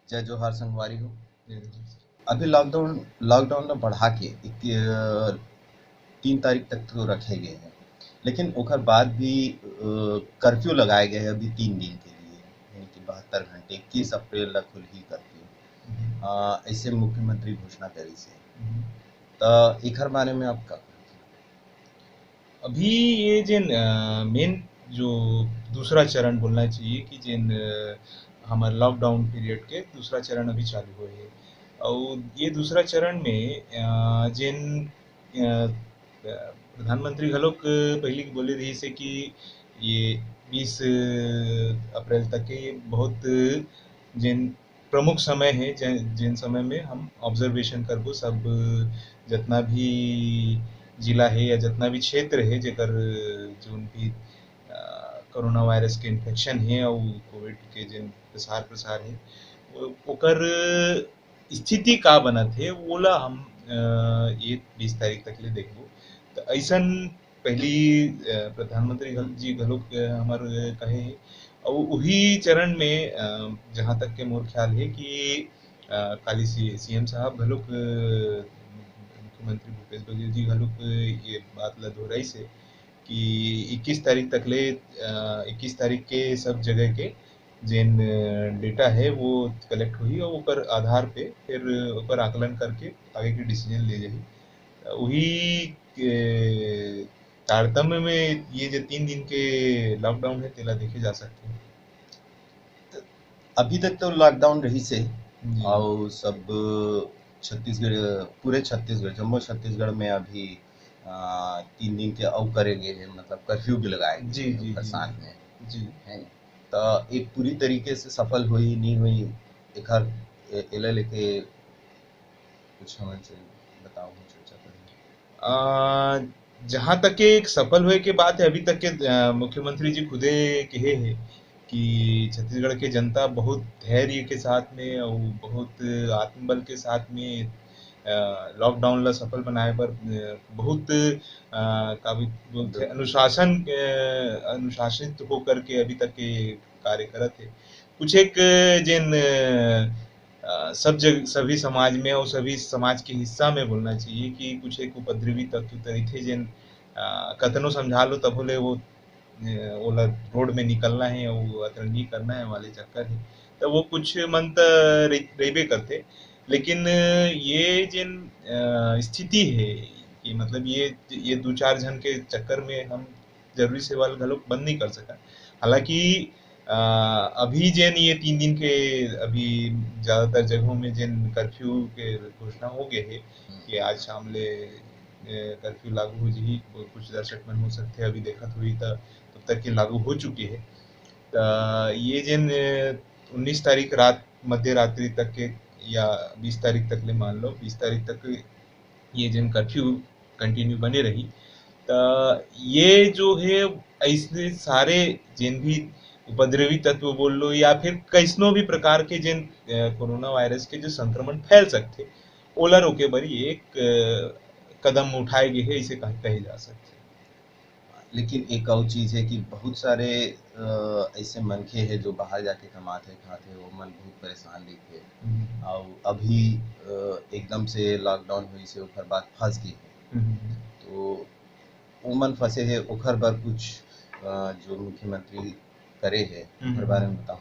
जय जोहार संगवारी हो। जी, अभी लॉकडाउन लॉकडाउन में बढ़ा के 3 तारीख तक तो रखे गए हैं, लेकिन ओकर बाद भी कर्फ्यू लगाए गए हैं अभी 3 दिन के लिए, यानी कि 72 घंटे 21 अप्रैल तक खुलही कर्फ्यू। ऐसे मुख्यमंत्री घोषणा करी से। तो एकर बारे में आप का? अभी ये जिन मेन जो दूसरा चरण बोलना चाहिए कि जिन हमार लॉकडाउन पीरियड के दूसरा चरण अभी चालू हुए है और ये दूसरा चरण में जिन प्रधानमंत्री घलोक पहले बोले रही से कि ये 20 अप्रैल तक के ये बहुत जिन प्रमुख समय है जिन समय में हम ऑब्जर्वेशन करबो सब जितना भी जिला है या जितना भी क्षेत्र है जेकर जोन भी कोरोना वायरस के इन्फेक्शन है और कोविड के जिन प्रसार प्रसार है ओकर स्थिति का बनत है ओला हम ये 20 तारीख तक ले देखबो तो ऐसन पहली प्रधानमंत्री जी घलोक हमार कहे है और वही चरण में जहाँ तक के मोर ख्याल है कि काली सीएम साहब घलोक मुख्यमंत्री भूपेश बघेल जी घलोक ये बात ला दोहराई से कि 21 तारीख तक ले 21 तारीख के सब जगह के जेन डेटा है वो कलेक्ट हुई और ओकर आधार पे फिर ओकर आकलन करके आगे के डिसीजन ले जाही वही तारतम्य में ये जो 3 दिन के लॉकडाउन है तेला देखे जा सकते हैं। अभी तक तो लॉकडाउन रही से, जी और सब छत्तीसगढ़, पूरे छत्तीसगढ़, जम्मू छत्तीसगढ़ में अभी 3 दिन के अउ करे गए हैं, मतलब कर्फ्यू भी लगाए गए जी हैं जी ओकर जी साथ में। जी है तो एक पूरी तरीके से सफल हुई नहीं हुई, एकर एला लेके कुछ हमन से बताओ, चर्चा करें। जहाँ तक के एक सफल हुए के बात है अभी तक के मुख्यमंत्री जी खुदे कहे हैं कि छत्तीसगढ़ के जनता बहुत धैर्य के साथ में और बहुत आत्मबल के साथ में लॉकडाउन ला सफल बनाए पर बहुत का भी बोलते अनुशासन अनुशासित होकर के अभी तक के कार्य करत है कुछ एक जिन सब जग सभी समाज में और सभी समाज के हिस्सा में बोलना चाहिए कि कुछ एक उपद्रवी तत्व तरीके जिन कथनों समझा लो तब बोले वो ओला रोड में निकलना है और वो अतर नहीं करना है वाले चक्कर है तो वो कुछ मन तो रहिबे करते लेकिन ये जिन स्थिति है कि मतलब ये दो चार जन के चक्कर में हम जरूरी सेवा घलोक बंद नहीं कर सका हालांकि अभी जेन ये 3 दिन के अभी ज्यादातर जगहों में जिन कर्फ्यू के घोषणा हो गए है कि आज शाम ले कर्फ्यू लागू हो जी कुछ दर्शक मन हो सकते अभी देखत हुई तो तब तक के लागू हो चुकी है तो ये जिन 19 तारीख रात मध्य रात्रि तक के या 20 तारीख तक ले मान लो 20 तारीख तक ये जिन कर्फ्यू कंटिन्यू बने रही तो ये जो है ऐसे सारे जिन भी उपद्रवी तत्व बोल लो या फिर कैसनो भी प्रकार के जिन कोरोना वायरस के जो संक्रमण फैल सकते ओला रोके बरी एक कदम उठाए गए हैं इसे कहे जा सकते लेकिन एक और चीज़ है कि बहुत सारे ऐसे मनखे हैं जो बाहर जाके कमाते खाते हैं, वो मन बहुत परेशान दिखे, हैं। और अभी एकदम से लॉकडाउन हुई से ओकर बाद फंस गए हैं। हम्म, तो वो मन फंसे है ओकर बर कुछ जो मुख्यमंत्री करे है ओकर बारे में बताऊँ।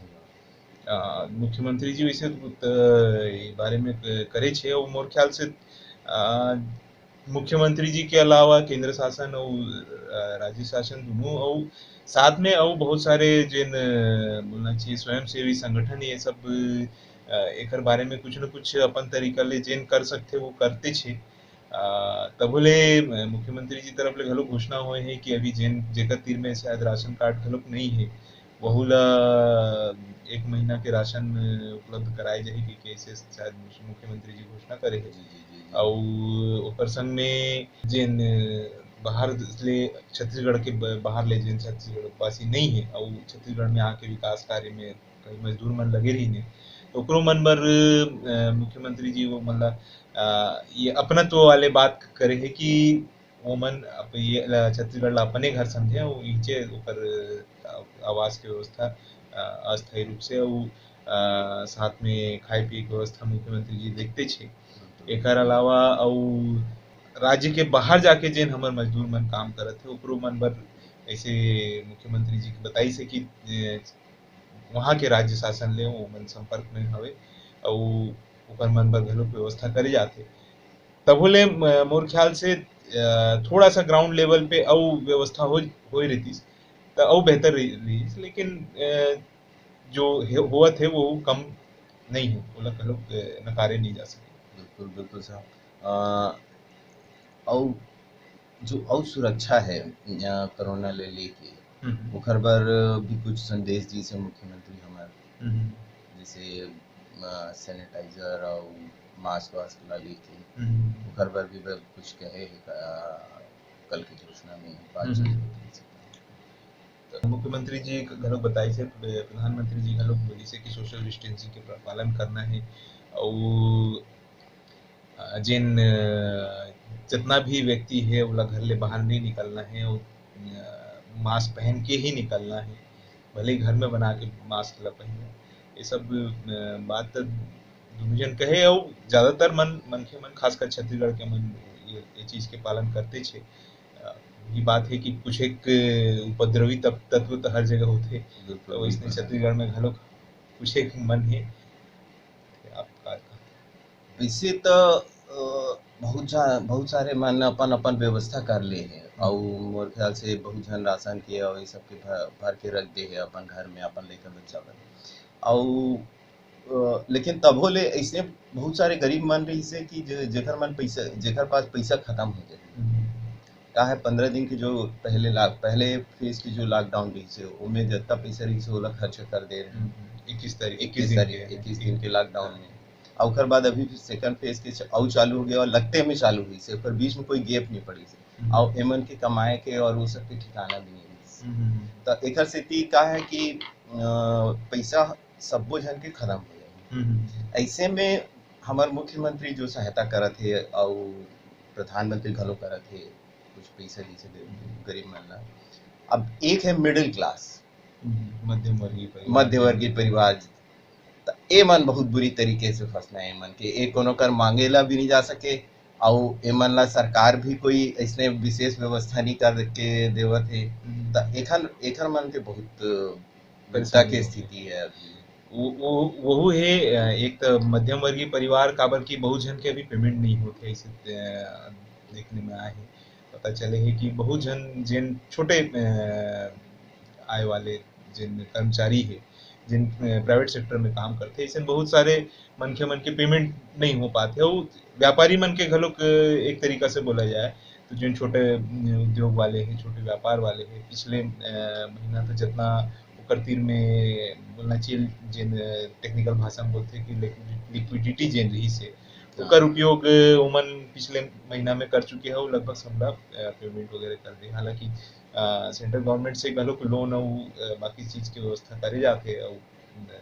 मुख्यमंत्री जी वैसे तो ई बारे में करे छे और मोर ख्याल से अ, मुख्यमंत्री जी के अलावा केंद्र शासन और राज्य शासन दोनों और साथ में और बहुत सारे जिन बोलना चाहिए स्वयंसेवी संगठन ये सब एकर बारे में कुछ न कुछ अपन तरीका ले जेन कर सकथे वो करते छे तभोले मुख्यमंत्री जी तरफ ले घलो घोषणा होए है कि अभी जेन जेकर तीर में शायद राशन कार्ड घलोक नहीं है वहू ला 1 महीना के राशन उपलब्ध कराए जाही कि कैसे शायद मुख्यमंत्री जी घोषणा करे है जी जी जी जी। और ओकर संग में जेन बाहर ले छत्तीसगढ़ के बाहर ले जेन छत्तीसगढ़ वासी नहीं है और छत्तीसगढ़ में आके विकास कार्य में कई मजदूर मन लगे रही ने तो ओकरो मन बर मुख्यमंत्री जी वो मन ला ये अपनत्व वाले बात करे है कि वो मन ये छत्तीसगढ़ ला अपने घर समझे और नीचे ओकर आवास के व्यवस्था अस्थायी रूप से और साथ में खाए पिए के व्यवस्था मुख्यमंत्री जी देखते छे। बिल्कुल एकर अलावा अउ राज्य के बाहर जाके जेन हमर मजदूर मन काम करत हे ओकरो मन बर ऐसे मुख्यमंत्री जी के बताई से कि वहाँ के राज्य शासन ले ओमन संपर्क में हवे अउ ओकर मन बर घलोक व्यवस्था करे जाथे। तभो ले मोर ख्याल से थोड़ा सा ग्राउंड लेवल पे अउ व्यवस्था होई रहितिस त अउ बेहतर रहिस, लेकिन जो होवत हे वो कम नहीं है, ओला घलोक नकारे नहीं जा सके। बिल्कुल बिल्कुल साहब। और जो और सुरक्षा है कोरोना ले लेके ओकर बर भी कुछ संदेश दी से मुख्यमंत्री हमार, जैसे सैनिटाइजर और मास्क वास्क ला लेके ओकर बर भी कुछ कहे है कल की घोषणा में बातचीत होती है। मुख्यमंत्री जी घलोक बताई से प्रधानमंत्री जी घलोक बोली से कि सोशल डिस्टेंसिंग के पालन करना है और जिन जितना भी व्यक्ति है ओला घर ले बाहर नहीं निकलना है और मास्क पहन के ही निकलना है, भले ही घर में बना के मास्क ला पहने। ये सब बात तो दुनू जन कहे और ज्यादातर मनखे मन खासकर छत्तीसगढ़ के मन ये चीज के पालन करते छे। ये बात है कि कुछ एक उपद्रवी तत्व तो हर जगह होते, तो इसने छत्तीसगढ़ में घलोक कुछ एक मन है। वैसे तो बहुत सारे मन अपन अपन व्यवस्था कर ले है और मोर ख्याल से बहुत जन राशन के और ये सब के भर के रख दे है अपन घर में अपन लेकर बच्चा बन और लेकिन तभो ले ऐसे बहुत सारे गरीब मन रही से कि जेकर पास पैसा खत्म हो जाए का है 15 दिन के जो पहले फेज की जो लॉकडाउन रही से उनमें जितना पैसा रही से ओला खर्च कर दे रहे 21 दिन के लॉकडाउन में और ओकर बाद अभी सेकंड फेज के और चालू हो गया और लगते में चालू हुई से पर बीच में कोई गैप नहीं पड़ी से और एमन के कमाए के और वो सब के ठिकाना भी नहीं तो एकर स्थिति का है कि पैसा सबो जन के खत्म हो जाए। ऐसे में हमार मुख्यमंत्री जो सहायता करत है और प्रधानमंत्री घलो करत है कुछ पैसा जैसे गरीब मन। अब एक है मिडिल क्लास मध्य वर्गीय परिवार ए मन बहुत बुरी तरीके से फंसना है मन के एक कोनो कर मांगे ला भी नहीं जा सके और एमन ला सरकार भी कोई ऐसे विशेष व्यवस्था नहीं कर के देवत है तो एखर मन के बहुत चिंता की स्थिति है। वो है एक तो मध्यम वर्गीय परिवार काबर की बहुत जन के अभी पेमेंट नहीं होते ऐसे देखने में आए हैं। पता चले है कि बहुत जन जिन छोटे आय वाले जिन कर्मचारी है जिन प्राइवेट सेक्टर में काम करते हैं ऐसे बहुत सारे मन के पेमेंट नहीं हो पाते और व्यापारी मन के घलोक एक तरीका से बोला जाए तो जिन छोटे उद्योग वाले हैं छोटे व्यापार वाले हैं पिछले महीना तो जितना ओकर तीर में बोलना चाहिए जिन टेक्निकल भाषा में बोलते हैं कि लिक्विडिटी जिन रही से ओकर उपयोग ओमन पिछले महीना में कर चुके हैं और लगभग सबला पेमेंट वगैरह कर दे। हालांकि सेंट्रल गवर्नमेंट से घलोक लोन और बाकी चीज की व्यवस्था करे जाते और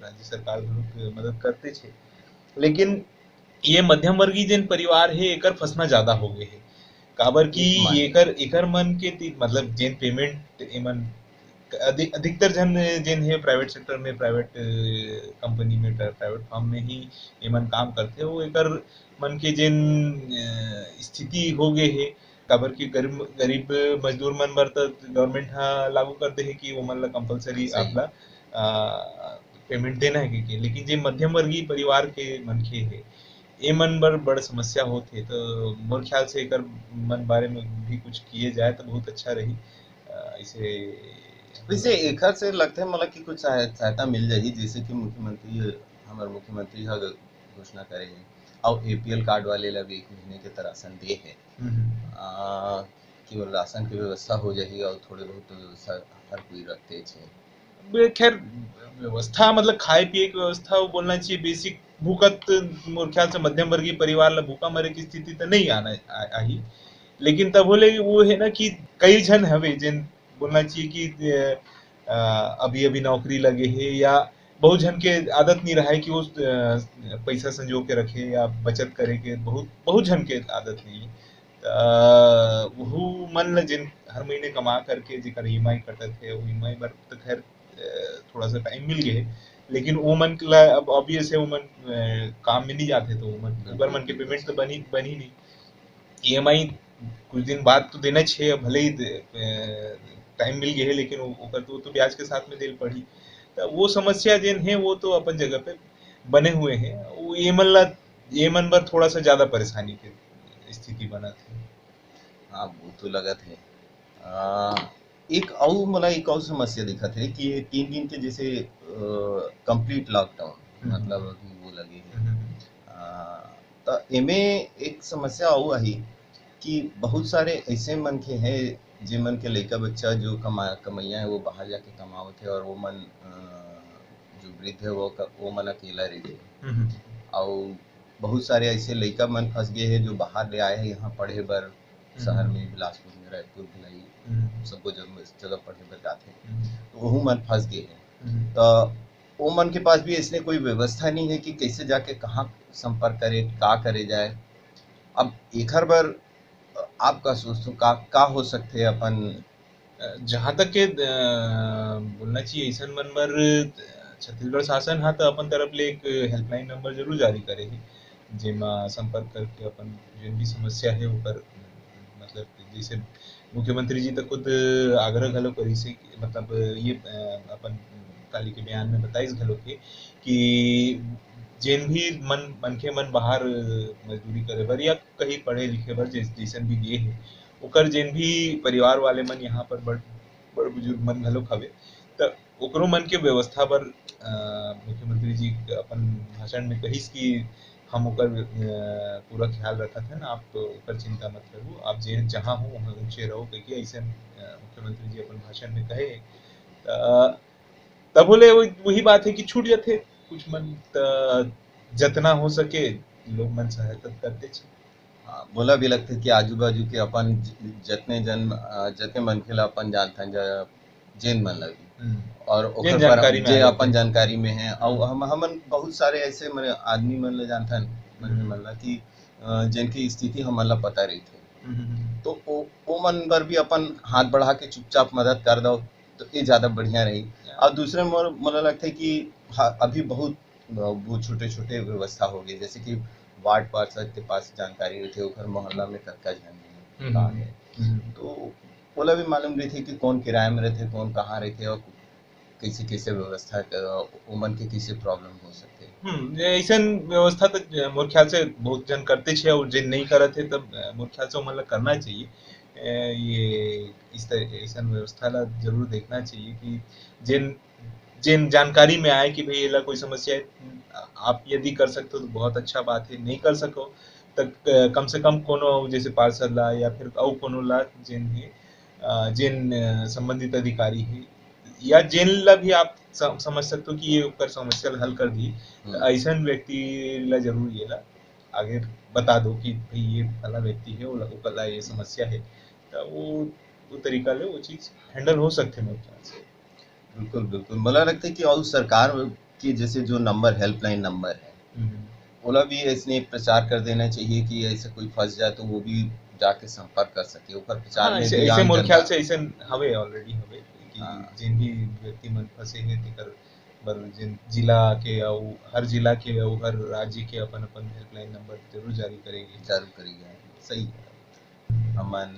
राज्य सरकार घलोक मदद करते छे, लेकिन ये मध्यम वर्गीय जिन परिवार है एकर फंसना ज्यादा हो गए है काबर की एकर मन के मतलब जिन पेमेंट एमन अधिकतर जन जिन है प्राइवेट सेक्टर में प्राइवेट कंपनी में प्राइवेट फर्म में ही एमन काम करते हो एकर मन के जिन स्थिति हो गए है काबर की गरीब मजदूर मन बर तो गवर्नमेंट हा लागू कर दे है कि वो मन ला कंपलसरी आपला पेमेंट देना है कि लेकिन जे मध्यम वर्गीय परिवार के मनखे है ए मन बर बड़ समस्या होते तो मोर ख्याल से एकर मन बारे में भी कुछ किए जाए तो बहुत अच्छा रही। इसे वैसे एकर से लगता है मतलब कि कुछ सहायता मिल जाएगी जैसे कि हमारे मुख्यमंत्री घोषणा करे हैं और एपीएल कार्ड वाले ला भी 1 महीने के तरह राशन दे है केवल राशन की व्यवस्था हो जाएगी और थोड़े बहुत हर कोई रखते छे। खैर व्यवस्था मतलब खाए पिए की व्यवस्था वो बोलना चाहिए बेसिक भूखत मोर ख्याल से मध्यम वर्गीय परिवार ला भूखा मरे की स्थिति तो नहीं आना आई, लेकिन तब बोले वो है ना कि कई जन हवे जिन बोलना चाहिए कि अभी अभी नौकरी लगे है या बहुत जन के आदत नहीं रहा है कि वो पैसा संजो के रखे या बचत करे के बहुत जन के आदत नहीं है वहू मन ल जिन हर महीने कमा करके जेकर ईएमआई कटत है वो ईएमआई बर तो खैर थोड़ा सा टाइम मिल गए लेकिन वो मन ला अब ऑब्वियस है वो मन काम में नहीं जाते तो वो मन ओकर मन के पेमेंट तो बनी नहीं ईएमआई कुछ दिन बाद तो देना चाहिए भले ही टाइम मिल गया है लेकिन ओकर तो ब्याज के साथ में देल पड़ी तो वो समस्या जेन है वो तो अपन जगह पे बने हुए हैं वो ये मन पर थोड़ा सा ज्यादा परेशानी के स्थिति बना थी हाँ वो तो लगत है। एक और मला एक और समस्या दिखत है कि ये 3 दिन के जैसे कंप्लीट लॉकडाउन मतलब अभी वो लगे है तो एमे एक समस्या और आई कि बहुत सारे ऐसे मनखे हैं जे मन के लइका बच्चा जो कमैया है वो बाहर जाके कमावत है और वो मन जो वृद्ध है वो मन अकेला रहते और बहुत सारे ऐसे लइका मन फंस गए हैं जो बाहर ले आए हैं यहाँ पढ़े बर शहर में बिलासपुर में रायपुर भिलाई सबको जगह पढ़े बर जाते हैं तो वहू मन फंस गए हैं तो वो मन के पास भी इसने कोई व्यवस्था नहीं है कि कैसे जाके कहाँ संपर्क करे का करे जाए अब एकर बर आपका सोचते का हो सकते हैं अपन जहाँ तक के बोलना चाहिए ऐसा मन बर छत्तीसगढ़ शासन हाँ तो अपन तरफ ले एक हेल्पलाइन नंबर जरूर जारी करे है जेमा संपर्क करके अपन जो भी समस्या है ऊपर मतलब जैसे मुख्यमंत्री जी तो खुद आग्रह घलो करी से मतलब ये अपन काली के बयान में बताइस घलो के कि जेन भी मनखे मन बाहर मजदूरी करे बर या कहीं पढ़े लिखे बर जैसन भी गे हे ओकर जेन भी परिवार वाले मन यहाँ पर बड़ बुजुर्ग मन घलो हवे त ओकरो मन के व्यवस्था बर मुख्यमंत्री जी अपन भाषण में कहिस कि हम ओकर पूरा ख्याल रखत हन आप ओकर चिंता मत करू आप जे जहाँ हो वहाँ ऊँचे रहो कहिए ऐसे मुख्यमंत्री जी अपन भाषण में कहे तब बोले वही बात है कि छूट जाते कुछ मन जतना हो सके लोग मन सहायता करते छे बोला भी लगता है कि आजू बाजू के अपन जतने मनखे ला अपन जानथन जेन मन लगी और ओकर पर जे अपन जानकारी में है और हमन बहुत सारे ऐसे आदमी मन ला जानथन मन ला कि जिनकी स्थिति हमन ला पता रही थे तो ओ मन बर भी अपन हाथ बढ़ा के चुपचाप मदद कर दो तो ये ज़्यादा बढ़िया रही और दूसरे मुझे लगता है कि अभी बहुत वो छोटे छोटे व्यवस्था हो गई जैसे कि वार्ड पार्षद के पास जानकारी रहती है ओकर मोहल्ला में कतका जन है तो बोला भी मालूम रही थी कि कौन किराए में रहते कौन कहाँ रहते और कैसे कैसे व्यवस्था उमन के कैसे प्रॉब्लम हो सकते ऐसा व्यवस्था तो मोर ख्याल से बहुत जन करते छे और जिन नहीं करत है तब मोर ख्याल से मतलब करना चाहिए ये इस तरह ऐसा व्यवस्था ला जरूर देखना चाहिए कि जिन जिन जानकारी में आए कि भाई ये ला कोई समस्या है आप यदि कर सकते हो तो बहुत अच्छा बात है नहीं कर सको तक कम से कम कोनो जैसे पार्षद ला या फिर और कोनो ला जिन है जिन संबंधित अधिकारी है या जेन ला भी आप समझ सकते हो कि ये ऊपर समस्या हल कर दी ऐसा व्यक्ति ला जरूर ये ला आगे बता दो कि भाई ये वाला व्यक्ति है वो ला ये समस्या है तो वो तरीका ले वो चीज हैंडल हो सकते हैं मेरे ख्याल से बिल्कुल बिल्कुल मला लगता है कि और सरकार की जैसे जो नंबर हेल्पलाइन नंबर है ओला भी इसने प्रचार कर देना चाहिए कि ऐसे कोई फंस जाए तो वो भी जाके संपर्क कर सके ऊपर प्रचार में ऐसे मोर ख्याल से ऐसे हवे ऑलरेडी हवे कि जिन भी व्यक्ति मन फंसे हैं तेकर बर जिन जिला के और हर जिला के और हर राज्य के अपन अपन हेल्पलाइन नंबर जरूर जारी करेगी सही अमन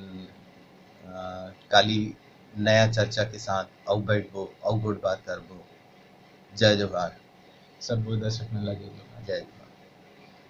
काली नया चर्चा के साथ और बैठबो और गुड बात करबो जय जोहार सब दर्शक में लगे जय